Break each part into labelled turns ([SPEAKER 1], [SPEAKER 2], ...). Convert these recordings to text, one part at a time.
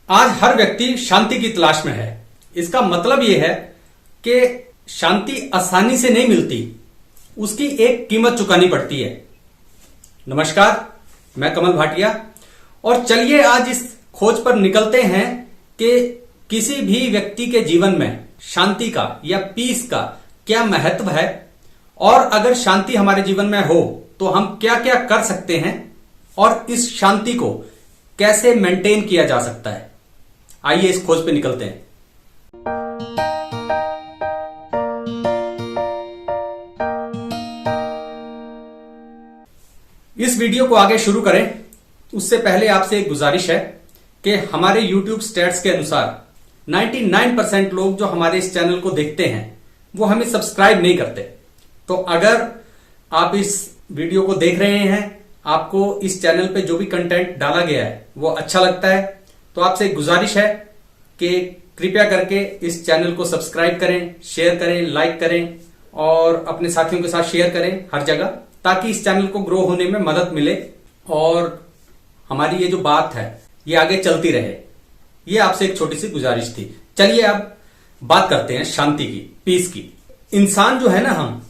[SPEAKER 1] आज हर व्यक्ति शांति की तलाश में है। इसका मतलब यह है कि शांति आसानी से नहीं मिलती, उसकी एक कीमत चुकानी पड़ती है। नमस्कार, मैं कमल भाटिया और चलिए आज इस खोज पर निकलते हैं कि किसी भी व्यक्ति के जीवन में शांति का या पीस का क्या महत्व है और अगर शांति हमारे जीवन में हो तो हम क्या क्या कर सकते हैं और इस शांति को कैसे मेंटेन किया जा सकता है। आइए इस खोज पे निकलते हैं। इस वीडियो को आगे शुरू करें उससे पहले आपसे एक गुजारिश है कि हमारे YouTube स्टैट्स के अनुसार 99% लोग जो हमारे इस चैनल को देखते हैं वो हमें सब्सक्राइब नहीं करते। तो अगर आप इस वीडियो को देख रहे हैं, आपको इस चैनल पे जो भी कंटेंट डाला गया है वो अच्छा लगता है, तो आपसे एक गुजारिश है कि कृपया करके इस चैनल को सब्सक्राइब करें, शेयर करें, लाइक करें और अपने साथियों के साथ शेयर करें हर जगह, ताकि इस चैनल को ग्रो होने में मदद मिले और हमारी ये जो बात है ये आगे चलती रहे। ये आपसे एक छोटी सी गुजारिश थी। चलिए अब बात करते हैं शांति की, पीस की। इंसान जो है ना,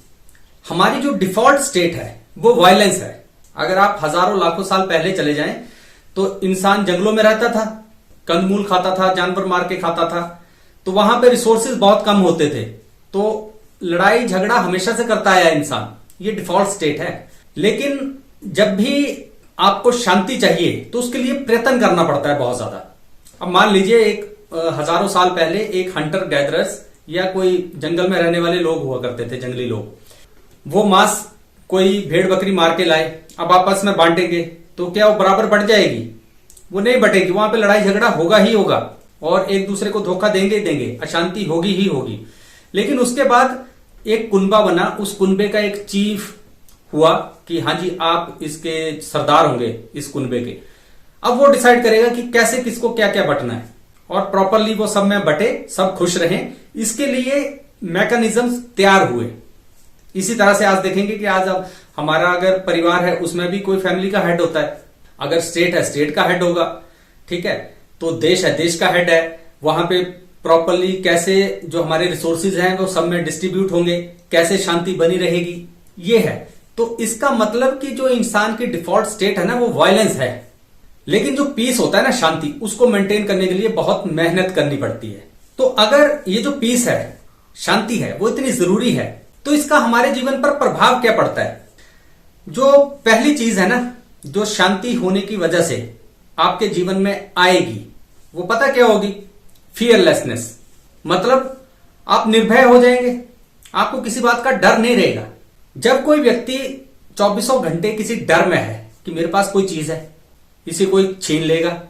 [SPEAKER 1] हमारी जो डिफॉल्ट स्टेट है वो वायलेंस है। अगर आप हजारों लाखों साल पहले चले जाएं तो इंसान जंगलों में रहता था, कंदमूल खाता था, जानवर मार के खाता था, तो वहां पे रिसोर्सेज बहुत कम होते थे, तो लड़ाई झगड़ा हमेशा से करता आया इंसान, ये डिफॉल्ट स्टेट है। लेकिन जब भी आपको शांति चाहिए तो उसके लिए प्रयत्न करना पड़ता है बहुत ज्यादा। अब मान लीजिए एक हजारों साल पहले एक हंटर गैदरर्स या कोई जंगल में रहने वाले लोग हुआ करते थे, जंगली लोग। वो मांस कोई भेड़ बकरी मार के लाए, अब आपस में बांटेंगे तो क्या वो बराबर बढ़ जाएगी? वो नहीं बढ़ेगी, वहां पे लड़ाई झगड़ा होगा ही होगा और एक दूसरे को धोखा देंगे ही देंगे, अशांति होगी ही होगी। लेकिन उसके बाद एक कुनबा बना, उस कुनबे का एक चीफ हुआ कि हाँ जी आप इसके सरदार होंगे इस कुनबे के। अब वो डिसाइड करेगा कि कैसे किसको क्या क्या बटना है और प्रॉपरली वो सब में बटे, सब खुश रहें। इसके लिए मैकेनिज्म्स तैयार हुए। इसी तरह से आज देखेंगे कि आज अब हमारा अगर परिवार है उसमें भी कोई फैमिली का हेड होता है, अगर स्टेट है स्टेट का हेड होगा, ठीक है, तो देश है देश का हेड है। वहां पे प्रॉपरली कैसे जो हमारे रिसोर्सेज हैं वो सब में डिस्ट्रीब्यूट होंगे, कैसे शांति बनी रहेगी, ये है। तो इसका मतलब कि जो इंसान की डिफॉल्ट स्टेट है ना वो वायलेंस है। लेकिन जो पीस होता है ना, शांति, उसको मेंटेन करने के लिए बहुत मेहनत करनी पड़ती है। तो अगर ये जो पीस है, शांति है, वो इतनी जरूरी है तो इसका हमारे जीवन पर प्रभाव क्या पड़ता है? जो पहली चीज है ना, जो शांति होने की वजह से आपके जीवन में आएगी, वो पता क्या होगी? फियरलेसनेस। मतलब आप निर्भय हो जाएंगे, आपको किसी बात का डर नहीं रहेगा। जब कोई व्यक्ति 24 घंटे किसी डर में है कि मेरे पास कोई चीज है, इसे कोई छीन लेगा।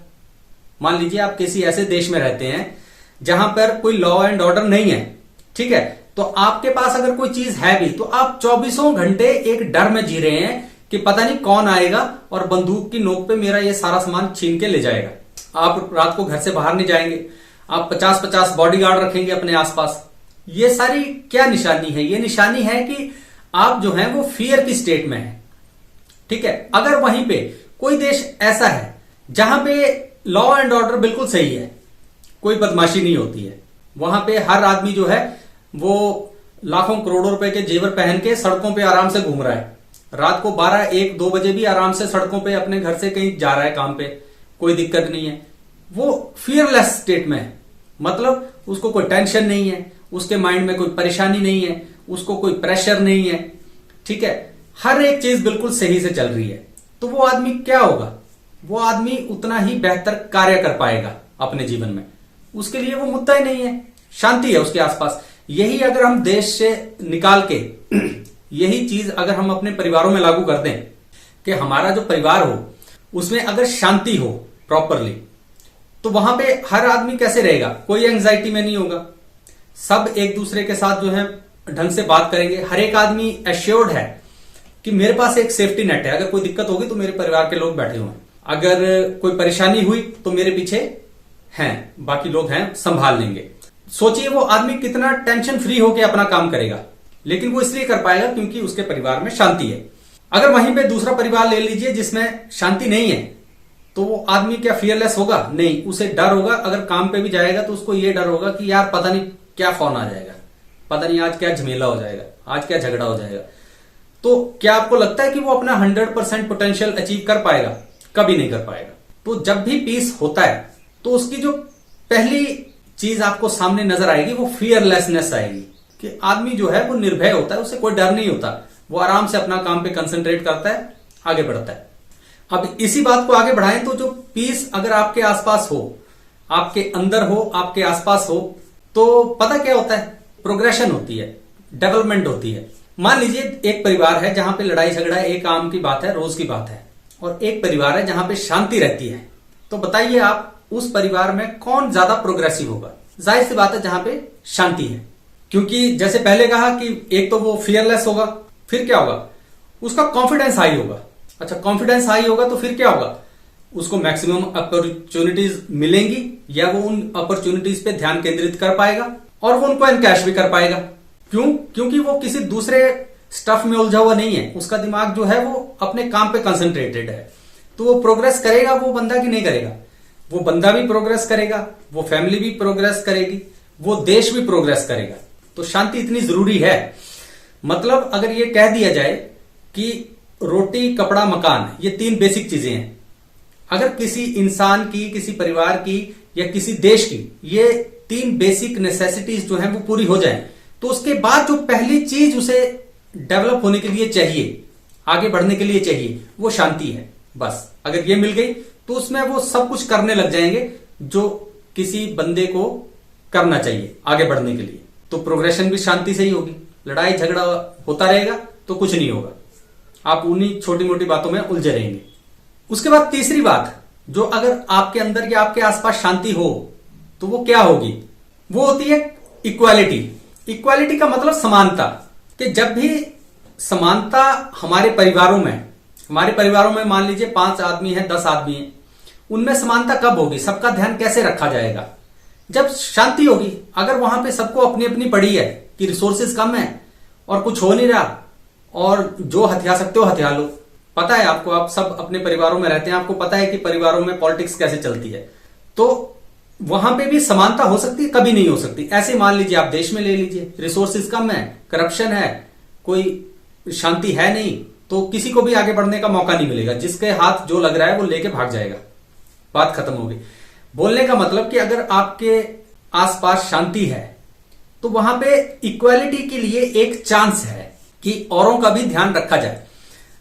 [SPEAKER 1] मान लीजिए आप किसी ऐसे देश में रहते हैं जहां पर कोई लॉ एंड ऑर्डर नहीं है, ठीक है, तो आपके पास अगर कोई चीज है भी तो आप 24 घंटे एक डर में जी रहे हैं कि पता नहीं कौन आएगा और बंदूक की नोक पे मेरा ये सारा सामान छीन के ले जाएगा। आप रात को घर से बाहर नहीं जाएंगे, आप 50-50 बॉडीगार्ड रखेंगे अपने आसपास। ये सारी क्या निशानी है? ये निशानी है कि आप जो है वो फियर की स्टेट में है, ठीक है। अगर वहीं पे कोई देश ऐसा है जहां पे लॉ एंड ऑर्डर बिल्कुल सही है, कोई बदमाशी नहीं होती है, वहां पे हर आदमी जो है वो लाखों करोड़ों रुपए के जेवर पहन के सड़कों पे आराम से घूम रहा है, रात को 12, 1, 2 बजे भी आराम से सड़कों पे अपने घर से कहीं जा रहा है काम पे, कोई दिक्कत नहीं है, वो फियरलेस स्टेट में है। मतलब उसको कोई टेंशन नहीं है, उसके माइंड में कोई परेशानी नहीं है, उसको कोई प्रेशर नहीं है, ठीक है, हर एक चीज बिल्कुल सही से चल रही है। तो वो आदमी क्या होगा? वो आदमी उतना ही बेहतर कार्य कर पाएगा अपने जीवन में, उसके लिए वो मुद्दा ही नहीं है, शांति है उसके आसपास। यही अगर हम देश से निकाल के यही चीज अगर हम अपने परिवारों में लागू कर दें कि हमारा जो परिवार हो उसमें अगर शांति हो प्रॉपरली, तो वहां पे हर आदमी कैसे रहेगा? कोई एंजाइटी में नहीं होगा, सब एक दूसरे के साथ जो है ढंग से बात करेंगे, हर एक आदमी एश्योर्ड है कि मेरे पास एक सेफ्टी नेट है, अगर कोई दिक्कत होगी तो मेरे परिवार के लोग बैठे हुए हैं, अगर कोई परेशानी हुई तो मेरे पीछे हैं, बाकी लोग हैं, संभाल लेंगे। सोचिए वो आदमी कितना टेंशन फ्री होकर अपना काम करेगा, लेकिन वो इसलिए कर पाएगा क्योंकि उसके परिवार में शांति है। अगर वहीं पे दूसरा परिवार ले लीजिए जिसमें शांति नहीं है, तो वो आदमी क्या फियरलेस होगा? नहीं, उसे डर होगा। अगर काम पे भी जाएगा तो उसको ये डर होगा कि यार पता नहीं क्या फोन आ जाएगा, पता नहीं आज क्या झमेला हो जाएगा, आज क्या झगड़ा हो जाएगा। तो क्या आपको लगता है कि वो अपना 100% पोटेंशियल अचीव कर पाएगा? कभी नहीं कर पाएगा। तो जब भी पीस होता है तो उसकी जो पहली चीज आपको सामने नजर आएगी वो फियरलेसनेस आएगी, कि आदमी जो है वो निर्भय होता है, उसे कोई डर नहीं होता, वो आराम से अपना काम पे कंसंट्रेट करता है, आगे बढ़ता है। अब इसी बात को आगे बढ़ाएं तो जो पीस अगर आपके आसपास हो, आपके अंदर हो, आपके आसपास हो, तो पता क्या होता है? प्रोग्रेशन होती है, डेवलपमेंट होती है। मान लीजिए एक परिवार है जहां पे लड़ाई झगड़ा एक आम की बात है, रोज की बात है, और एक परिवार है जहां पे शांति रहती है। तो बताइए आप उस परिवार में कौन ज्यादा प्रोग्रेसिव होगा? जाहिर सी बात है जहां पे शांति है, क्योंकि जैसे पहले कहा कि एक तो वो फियरलेस होगा, फिर क्या होगा? उसका कॉन्फिडेंस हाई होगा। अच्छा, कॉन्फिडेंस हाई होगा तो फिर क्या होगा? उसको मैक्सिमम अपॉर्चुनिटीज मिलेंगी, या वो उन अपॉर्चुनिटीज पे ध्यान केंद्रित कर पाएगा और वो उनको एनकैश भी कर पाएगा। क्यों? क्योंकि वो किसी दूसरे स्टफ में उलझा हुआ नहीं है, उसका दिमाग जो है वो अपने काम पे कंसंट्रेटेड है। तो वो प्रोग्रेस करेगा वो बंदा कि नहीं करेगा? वो बंदा भी प्रोग्रेस करेगा, वो फैमिली भी प्रोग्रेस करेगी, वो देश भी प्रोग्रेस करेगा। तो शांति इतनी जरूरी है। मतलब अगर ये कह दिया जाए कि रोटी, कपड़ा, मकान, ये 3 बेसिक चीजें हैं, अगर किसी इंसान की, किसी परिवार की या किसी देश की ये 3 बेसिक नेसेसिटीज जो हैं वो पूरी हो जाएं, तो उसके बाद जो पहली चीज उसे डेवलप होने के लिए चाहिए, आगे बढ़ने के लिए चाहिए, वो शांति है। बस अगर ये मिल गई तो उसमें वो सब कुछ करने लग जाएंगे जो किसी बंदे को करना चाहिए आगे बढ़ने के लिए। तो प्रोग्रेशन भी शांति से ही होगी। लड़ाई झगड़ा होता रहेगा तो कुछ नहीं होगा, आप उन्हीं छोटी मोटी बातों में उलझे रहेंगे। उसके बाद तीसरी बात, जो अगर आपके अंदर या आपके आसपास शांति हो तो वो क्या होगी? वो होती है इक्वालिटी। इक्वालिटी का मतलब समानता, कि जब भी समानता हमारे परिवारों में मान लीजिए 5 आदमी हैं, 10 आदमी हैं, उनमें समानता कब होगी? सबका ध्यान कैसे रखा जाएगा? जब शांति होगी। अगर वहां पे सबको अपनी अपनी पड़ी है कि रिसोर्सेज कम है और कुछ हो नहीं रहा, और जो हथिया सकते हो हथिया लो। पता है आपको, आप सब अपने परिवारों में रहते हैं, आपको पता है कि परिवारों में पॉलिटिक्स कैसे चलती है, तो वहां पे भी समानता हो सकती है? कभी नहीं हो सकती। ऐसे मान लीजिए आप देश में ले लीजिए, रिसोर्सेज कम है, करप्शन है, कोई शांति है नहीं, तो किसी को भी आगे बढ़ने का मौका नहीं मिलेगा। जिसके हाथ जो लग रहा है वो लेके भाग जाएगा, बात खत्म हो गई। बोलने का मतलब कि अगर आपके आसपास शांति है तो वहां पे इक्वालिटी के लिए एक चांस है कि औरों का भी ध्यान रखा जाए।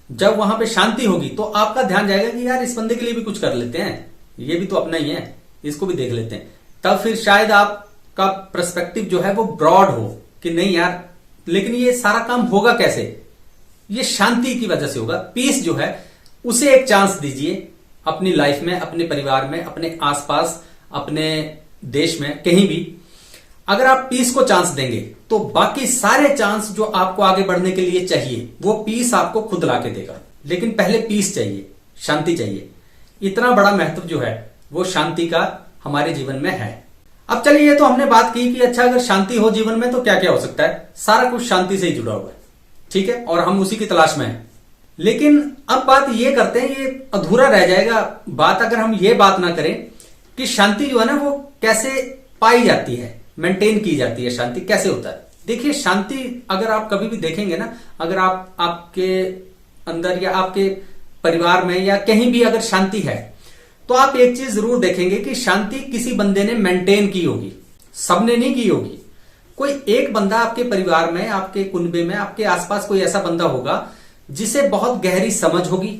[SPEAKER 1] जब वहां पे शांति होगी तो आपका ध्यान जाएगा कि यार इस बंदे के लिए भी कुछ कर लेते हैं, ये भी तो अपना ही है, इसको भी देख लेते हैं। तब फिर शायद आपका पर्सपेक्टिव जो है वो ब्रॉड हो कि नहीं यार, लेकिन ये सारा काम होगा कैसे? ये शांति की वजह से होगा। पीस जो है उसे एक चांस दीजिए अपनी लाइफ में, अपने परिवार में, अपने आसपास, अपने देश में, कहीं भी। अगर आप पीस को चांस देंगे तो बाकी सारे चांस जो आपको आगे बढ़ने के लिए चाहिए वो पीस आपको खुद ला के देगा। लेकिन पहले पीस चाहिए, शांति चाहिए। इतना बड़ा महत्व जो है वो शांति का हमारे जीवन में है। अब चलिए, ये तो हमने बात की कि अच्छा अगर शांति हो जीवन में तो क्या क्या हो सकता है। सारा कुछ शांति से ही जुड़ा हुआ है, ठीक है, और हम उसी की तलाश में हैं। लेकिन अब बात ये करते हैं, ये अधूरा रह जाएगा बात अगर हम ये बात ना करें कि शांति जो है ना वो कैसे पाई जाती है, मेंटेन की जाती है। शांति कैसे होता है? देखिए, शांति अगर आप कभी भी देखेंगे ना, अगर आप आपके अंदर या आपके परिवार में या कहीं भी अगर शांति है तो आप एक चीज जरूर देखेंगे कि शांति किसी बंदे ने मेंटेन की होगी, सबने नहीं की होगी। कोई एक बंदा आपके परिवार में, आपके कुनबे में, आपके आसपास कोई ऐसा बंदा होगा जिसे बहुत गहरी समझ होगी,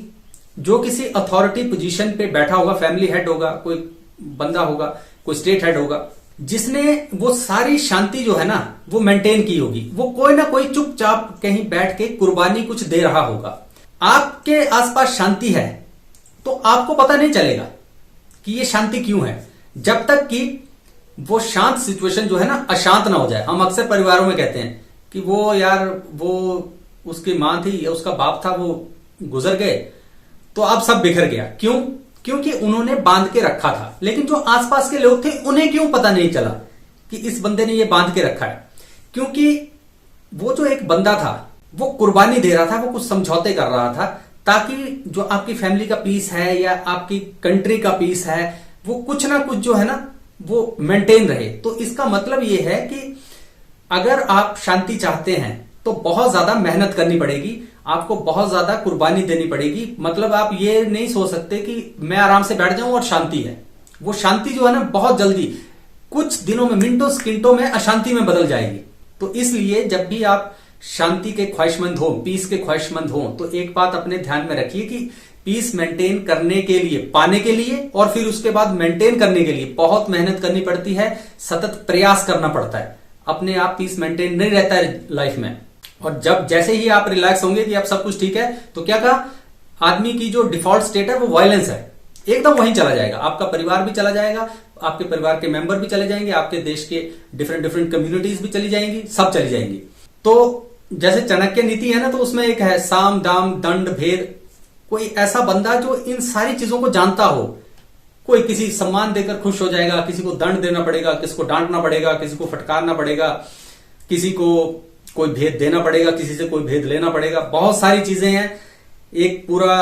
[SPEAKER 1] जो किसी अथॉरिटी पोजीशन पे बैठा होगा, फैमिली हेड होगा, कोई बंदा होगा, कोई स्टेट हेड होगा, जिसने वो सारी शांति जो है ना वो मेंटेन की होगी। वो कोई ना कोई चुपचाप कहीं बैठ के कुर्बानी कुछ दे रहा होगा। आपके आसपास शांति है तो आपको पता नहीं चलेगा कि ये शांति क्यों है, जब तक कि वो शांत सिचुएशन जो है ना अशांत ना हो जाए। हम अक्सर परिवारों में कहते हैं कि वो यार, वो उसकी मां थी या उसका बाप था, वो गुजर गए तो अब सब बिखर गया। क्यों? क्योंकि उन्होंने बांध के रखा था। लेकिन जो आसपास के लोग थे उन्हें क्यों पता नहीं चला कि इस बंदे ने ये बांध के रखा है? क्योंकि वो जो एक बंदा था वो कुर्बानी दे रहा था, वो कुछ समझौते कर रहा था, ताकि जो आपकी फैमिली का पीस है या आपकी कंट्री का पीस है वो कुछ ना कुछ जो है ना वो मेंटेन रहे। तो इसका मतलब ये है कि अगर आप शांति चाहते हैं तो बहुत ज्यादा मेहनत करनी पड़ेगी, आपको बहुत ज्यादा कुर्बानी देनी पड़ेगी। मतलब आप ये नहीं सोच सकते कि मैं आराम से बैठ जाऊं और शांति है। वो शांति जो है ना बहुत जल्दी कुछ दिनों में, मिनटों सेकंडों में अशांति में बदल जाएगी। तो इसलिए जब भी आप शांति के ख्वाहिशमंद हो, पीस के ख्वाहिशमंद हो, तो एक बात अपने ध्यान में रखिए कि पीस मेंटेन करने के लिए, पाने के लिए और फिर उसके बाद मेंटेन करने के लिए बहुत मेहनत करनी पड़ती है, सतत प्रयास करना पड़ता है। अपने आप पीस मेंटेन नहीं रहता है लाइफ में। और जब जैसे ही आप रिलैक्स होंगे कि अब सब कुछ ठीक है, तो क्या कहा, आदमी की जो डिफॉल्ट स्टेट है वो वायलेंस है, एकदम वहीं चला जाएगा। आपका परिवार भी चला जाएगा, आपके परिवार के मेंबर भी चले जाएंगे, आपके देश के डिफरेंट कम्युनिटीज भी चली जाएंगी, सब चली जाएंगी। तो जैसे चाणक्य नीति है ना, तो उसमें एक है साम दाम दंड भेद। कोई ऐसा बंदा जो इन सारी चीजों को जानता हो, कोई किसी सम्मान देकर खुश हो जाएगा, किसी को दंड देना पड़ेगा, किसी को डांटना पड़ेगा, किसी को फटकारना पड़ेगा, किसी को कोई भेद देना पड़ेगा, किसी से कोई भेद लेना पड़ेगा, बहुत सारी चीजें हैं। एक पूरा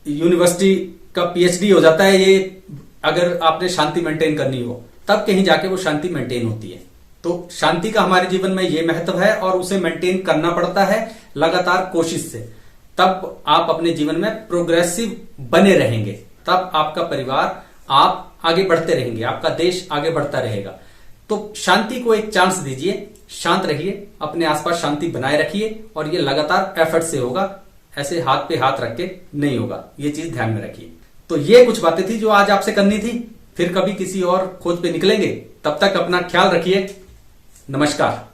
[SPEAKER 1] यूनिवर्सिटी का पीएचडी हो जाता है ये, अगर आपने शांति मेंटेन करनी हो तब कहीं जाके वो शांति मेंटेन होती है। तो शांति का हमारे जीवन में ये महत्व है और उसे मेंटेन करना पड़ता है लगातार कोशिश से। तब आप अपने जीवन में प्रोग्रेसिव बने रहेंगे, तब आपका परिवार, आप आगे बढ़ते रहेंगे, आपका देश आगे बढ़ता रहेगा। तो शांति को एक चांस दीजिए, शांत रहिए, अपने आसपास शांति बनाए रखिए और ये लगातार एफर्ट से होगा, ऐसे हाथ पे हाथ रख के नहीं होगा। ये चीज ध्यान में रखिए। तो ये कुछ बातें थी जो आज आपसे करनी थी। फिर कभी किसी और खोज पे निकलेंगे, तब तक अपना ख्याल रखिए। नमस्कार।